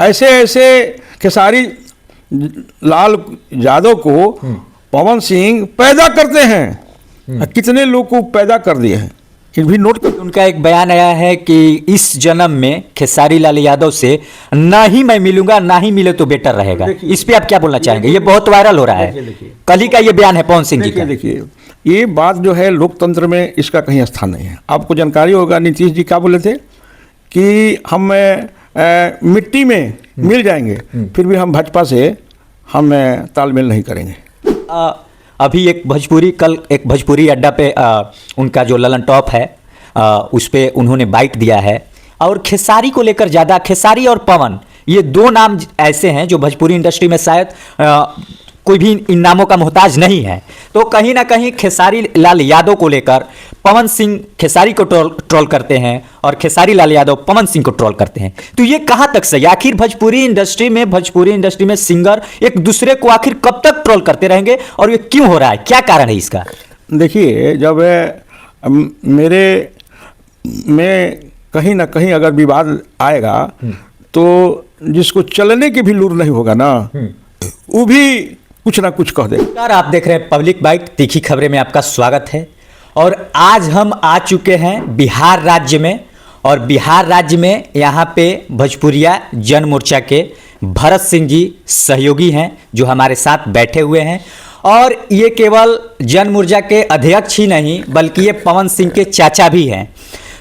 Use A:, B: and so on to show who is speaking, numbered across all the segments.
A: ऐसे ऐसे खेसारी लाल यादव को पवन सिंह पैदा करते हैं, कितने लोग को पैदा कर दिए हैं, ये भी नोट कर।
B: उनका एक बयान आया है कि इस जन्म में खेसारी लाल यादव से ना ही मैं मिलूंगा, ना ही मिले तो बेटर रहेगा। इस पे आप क्या बोलना चाहेंगे? ये बहुत वायरल हो रहा है, कल ही का ये बयान है पवन सिंह जी का।
A: देखिए ये बात जो है लोकतंत्र में इसका कहीं स्थान नहीं है। आपको जानकारी होगा नीतीश जी क्या बोले थे कि हम मिट्टी में मिल जाएंगे, फिर भी हम भाजपा से हम तालमेल नहीं करेंगे।
B: अभी एक भोजपुरी अड्डा पे उनका जो ललन टॉप है उस पे उन्होंने बाइट दिया है, और खेसारी को लेकर ज़्यादा, खेसारी और पवन ये दो नाम ऐसे हैं जो भोजपुरी इंडस्ट्री में शायद कोई भी इन नामों का मोहताज नहीं है। तो कहीं ना कहीं खेसारी लाल यादव को लेकर पवन सिंह खेसारी को ट्रोल करते हैं और खेसारी लाल यादव पवन सिंह को ट्रोल करते हैं। तो ये कहाँ तक सही? आखिर भोजपुरी इंडस्ट्री में सिंगर एक दूसरे को आखिर कब तक ट्रोल करते रहेंगे, और ये क्यों हो रहा है, क्या कारण है इसका?
A: देखिए जब मेरे में कहीं ना कहीं अगर विवाद आएगा तो जिसको चलने की भी लूर नहीं होगा ना, वो भी कुछ ना कुछ कह दे।
B: आप देख रहे हैं पब्लिक बाइट, तीखी खबरें में आपका स्वागत है। और आज हम आ चुके हैं बिहार राज्य में, और बिहार राज्य में यहाँ पे भोजपुरिया जन मोर्चा के भरत सिंह जी सहयोगी हैं जो हमारे साथ बैठे हुए हैं। और ये केवल जन मोर्चा के अध्यक्ष ही नहीं बल्कि ये पवन सिंह के चाचा भी हैं।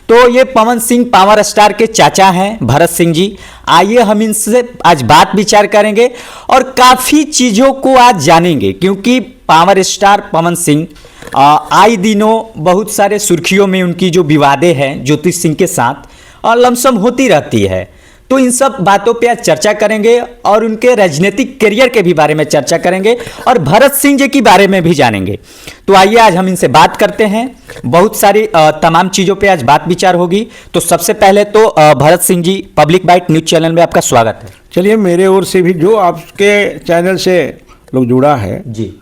B: तो ये पवन सिंह पावर स्टार के चाचा हैं भरत सिंह जी। आइए हम इनसे आज बात विचार करेंगे और काफ़ी चीज़ों को आज जानेंगे, क्योंकि पावर स्टार पवन सिंह आए दिनों बहुत सारे सुर्खियों में उनकी जो विवादें हैं ज्योतिष सिंह के साथ लमसम होती रहती है। तो इन सब बातों पे आज चर्चा करेंगे और उनके राजनीतिक करियर के भी बारे में चर्चा करेंगे और भरत सिंह जी के बारे में भी जानेंगे। तो आइए आज हम इनसे बात करते हैं, बहुत सारी तमाम चीज़ों पे आज बात विचार होगी। तो सबसे पहले तो Bharat Singh ji, public bite news channel में आपका स्वागत है।
A: चलिए मेरे ओर से भी जो आपके चैनल से लोग जुड़ा है
B: जी,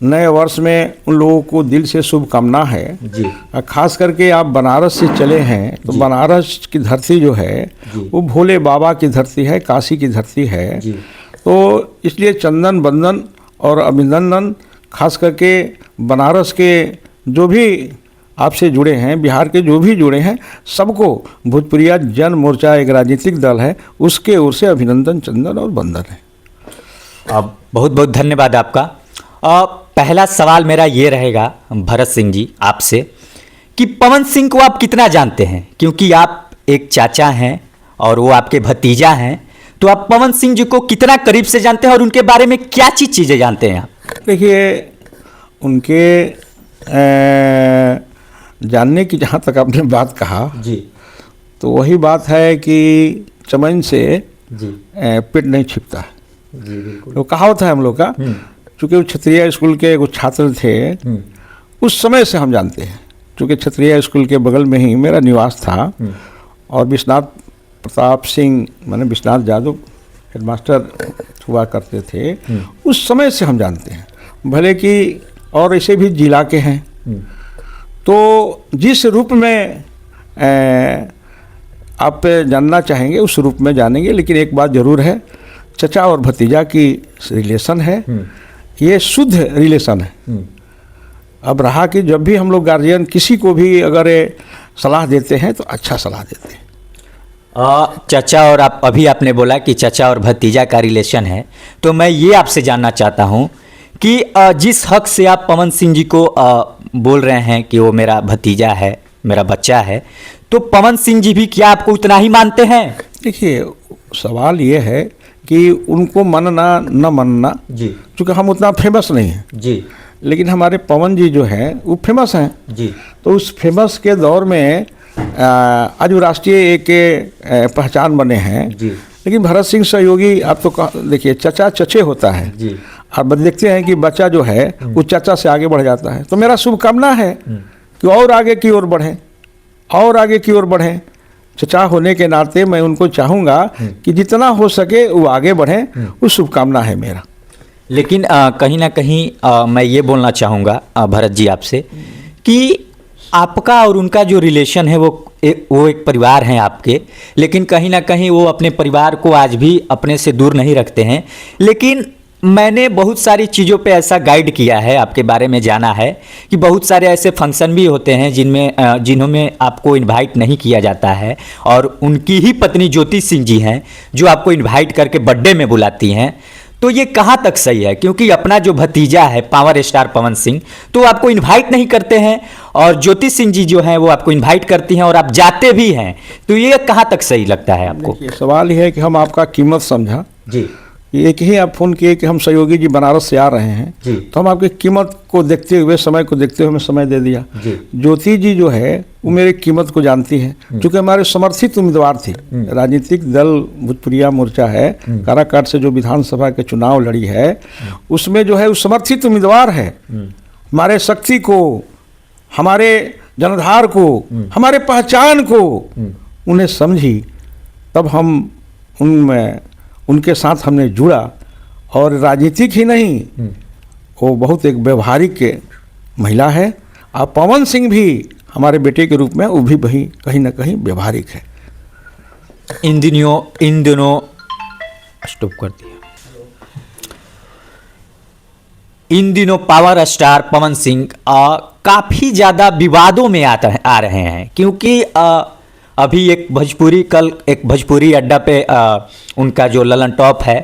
A: नए वर्ष में उन लोगों को दिल से शुभकामना है
B: जी।
A: खास करके आप बनारस से चले हैं तो बनारस की धरती जो है वो भोले बाबा की धरती है, काशी की धरती है। तो इसलिए चंदन बंदन और अभिनंदन खास करके बनारस के जो भी आपसे जुड़े हैं, बिहार के जो भी जुड़े हैं, सबको भोजपुरिया जन मोर्चा एक राजनीतिक दल है उसके ओर से अभिनंदन, चंदन और बंदन है।
B: अब बहुत बहुत धन्यवाद आपका। पहला सवाल मेरा ये रहेगा भरत सिंह जी आपसे कि पवन सिंह को आप कितना जानते हैं, क्योंकि आप एक चाचा हैं और वो आपके भतीजा हैं। तो आप पवन सिंह जी को कितना करीब से जानते हैं और उनके बारे में क्या चीज़ें जानते हैं आप?
A: देखिए उनके जानने की जहाँ तक आपने बात कहा
B: जी,
A: तो वही बात है कि चमन से
B: जी
A: पेट नहीं छिपता है।
B: जी, बिल्कुल।
A: तो कहावत है हम लोग का, चूँकि वो क्षत्रिय स्कूल के कुछ छात्र थे उस समय से हम जानते हैं, चूँकि क्षत्रिय स्कूल के बगल में ही मेरा निवास था और विश्वनाथ प्रताप सिंह माने विश्वनाथ यादव हेडमास्टर हुआ करते थे। उस समय से हम जानते हैं, भले कि और ऐसे भी जिला के हैं। तो जिस रूप में आप जानना चाहेंगे उस रूप में जानेंगे, लेकिन एक बात ज़रूर है, चचा और भतीजा की रिलेशन है, ये शुद्ध रिलेशन है। अब रहा कि जब भी हम लोग गार्जियन किसी को भी अगर सलाह देते हैं तो अच्छा सलाह देते हैं।
B: चाचा, और आप अभी आपने बोला कि चाचा और भतीजा का रिलेशन है, तो मैं ये आपसे जानना चाहता हूँ कि जिस हक से आप पवन सिंह जी को बोल रहे हैं कि वो मेरा भतीजा है, मेरा बच्चा है, तो पवन सिंह जी भी क्या आपको उतना ही मानते हैं?
A: देखिए सवाल ये है कि उनको मानना न मानना
B: जी,
A: क्योंकि हम उतना फेमस नहीं हैं
B: जी,
A: लेकिन हमारे पवन जी जो हैं वो फेमस हैं
B: जी।
A: तो उस फेमस के दौर में आज वो राष्ट्रीय एक पहचान बने हैं
B: जी।
A: लेकिन भरत सिंह सहयोगी आप तो देखिए चचा चचे होता है
B: जी।
A: आप देखते हैं कि बच्चा जो है वो चाचा से आगे बढ़ जाता है। तो मेरा शुभकामना है कि और आगे की ओर बढ़ें और आगे की ओर बढ़ें। चचा होने के नाते मैं उनको चाहूँगा कि जितना हो सके वो आगे बढ़ें, वो शुभकामना है मेरा।
B: लेकिन कहीं ना कहीं मैं ये बोलना चाहूँगा भरत जी आपसे कि आपका और उनका जो रिलेशन है वो वो एक परिवार हैं आपके, लेकिन कहीं ना कहीं वो अपने परिवार को आज भी अपने से दूर नहीं रखते हैं। लेकिन मैंने बहुत सारी चीज़ों पे ऐसा गाइड किया है, आपके बारे में जाना है कि बहुत सारे ऐसे फंक्शन भी होते हैं जिन्होंने आपको इनवाइट नहीं किया जाता है, और उनकी ही पत्नी ज्योति सिंह जी हैं जो आपको इनवाइट करके बर्थडे में बुलाती हैं। तो ये कहाँ तक सही है? क्योंकि अपना जो भतीजा है पावर स्टार पवन सिंह, तो आपको इनवाइट नहीं करते हैं, और ज्योति सिंह जी जो हैं वो आपको इनवाइट करती हैं और आप जाते भी हैं। तो ये कहाँ तक सही लगता है आपको?
A: सवाल ये है कि हम आपका कीमत समझा
B: जी,
A: एक ही आप फोन किए कि हम सहयोगी जी बनारस से आ रहे हैं
B: जी,
A: तो हम आपकी कीमत को देखते हुए, समय को देखते हुए हमें समय दे दिया।
B: जी।
A: ज्योति जी जो है वो मेरी कीमत को जानती है, क्योंकि हमारे समर्थित उम्मीदवार थी। राजनीतिक दल भोजपुरिया मोर्चा है, काराकाट से जो विधानसभा के चुनाव लड़ी है, उसमें जो है वो समर्थित उम्मीदवार है। हमारे शक्ति को, हमारे जनाधार को, हमारे पहचान को उन्हें समझी, तब हम उनके साथ हमने जुड़ा। और राजनीतिक ही नहीं, वो बहुत एक व्यवहारिक महिला है। और पवन सिंह भी हमारे बेटे के रूप में वो भी वही कहीं ना कहीं व्यवहारिक है।
B: इन दिनों स्टॉप कर दिया। इन दिनों पावर स्टार पवन सिंह काफ़ी ज़्यादा विवादों में आ रहे हैं, क्योंकि अभी एक भोजपुरी अड्डा पे उनका जो ललन टॉप है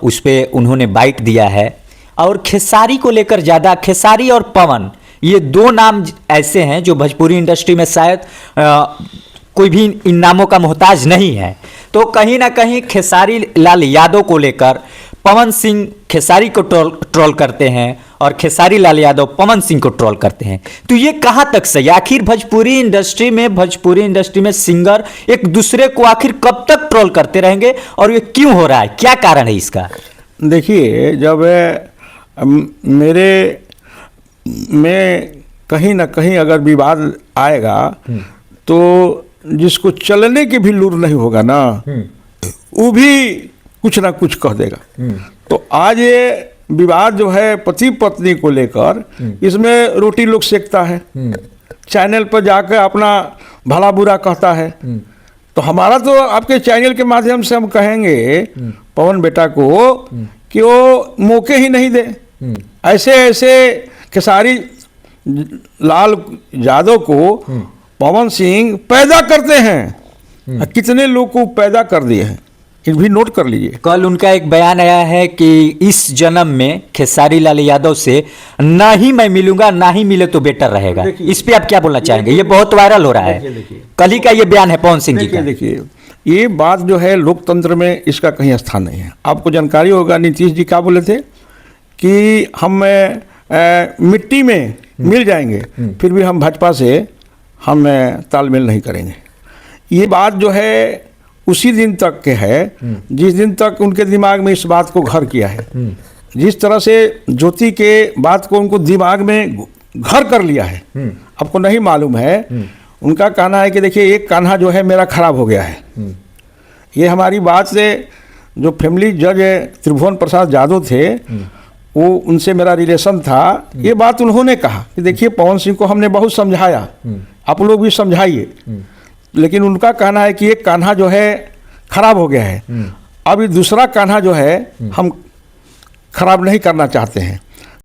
B: उस पर उन्होंने बाइट दिया है, और खेसारी को लेकर ज़्यादा, खेसारी और पवन ये दो नाम ऐसे हैं जो भोजपुरी इंडस्ट्री में शायद कोई भी इन नामों का मोहताज नहीं है। तो कहीं ना कहीं खेसारी लाल यादव को लेकर पवन सिंह खेसारी को ट्रोल करते हैं और खेसारी लाल यादव पवन सिंह को ट्रोल करते हैं। तो ये कहाँ तक सही? आखिर भोजपुरी इंडस्ट्री में सिंगर एक दूसरे को आखिर कब तक ट्रोल करते रहेंगे, और ये क्यों हो रहा है? क्या कारण है इसका?
A: देखिए, जब मेरे में कहीं ना कहीं अगर विवाद आएगा तो जिसको चलने की भी लूर नहीं होगा ना, वो भी कुछ ना कुछ कह देगा। तो आज ये विवाद जो है पति पत्नी को लेकर, इसमें रोटी लोग सेकता है, चैनल पर जाकर अपना भला बुरा कहता है। तो हमारा तो आपके चैनल के माध्यम से हम कहेंगे पवन बेटा को कि वो मौके ही नहीं दे। ऐसे खेसारी लाल यादव को पवन सिंह पैदा करते हैं, कितने लोग को पैदा कर दिए हैं, ये भी नोट कर लीजिए।
B: कल उनका एक बयान आया है कि इस जन्म में खेसारी लाल यादव से ना ही मैं मिलूंगा, ना ही मिले तो बेटर रहेगा। इस पे आप क्या बोलना चाहेंगे? ये बहुत वायरल हो रहा है, कल ही का ये बयान है पवन सिंह जी का।
A: देखिए, ये बात जो है लोकतंत्र में इसका कहीं स्थान नहीं है। आपको जानकारी होगा नीतीश जी क्या बोले थे कि हम मिट्टी में मिल जाएंगे, फिर भी हम भाजपा से हम तालमेल नहीं करेंगे। ये बात जो है उसी दिन तक के है जिस दिन तक उनके दिमाग में इस बात को घर किया है। जिस तरह से ज्योति के बात को उनको दिमाग में घर कर लिया है, आपको नहीं मालूम है। उनका कहना है कि देखिए, एक कान्हा जो है मेरा खराब हो गया है। ये हमारी बात से जो फैमिली जज त्रिभुवन प्रसाद यादव थे, वो उनसे मेरा रिलेशन था। ये बात उन्होंने कहा कि देखिए, पवन सिंह को हमने बहुत समझाया, आप लोग भी समझाइए, लेकिन उनका कहना है कि एक कान्हा जो है खराब हो गया है। अब ये दूसरा कान्हा जो है हम खराब नहीं करना चाहते हैं।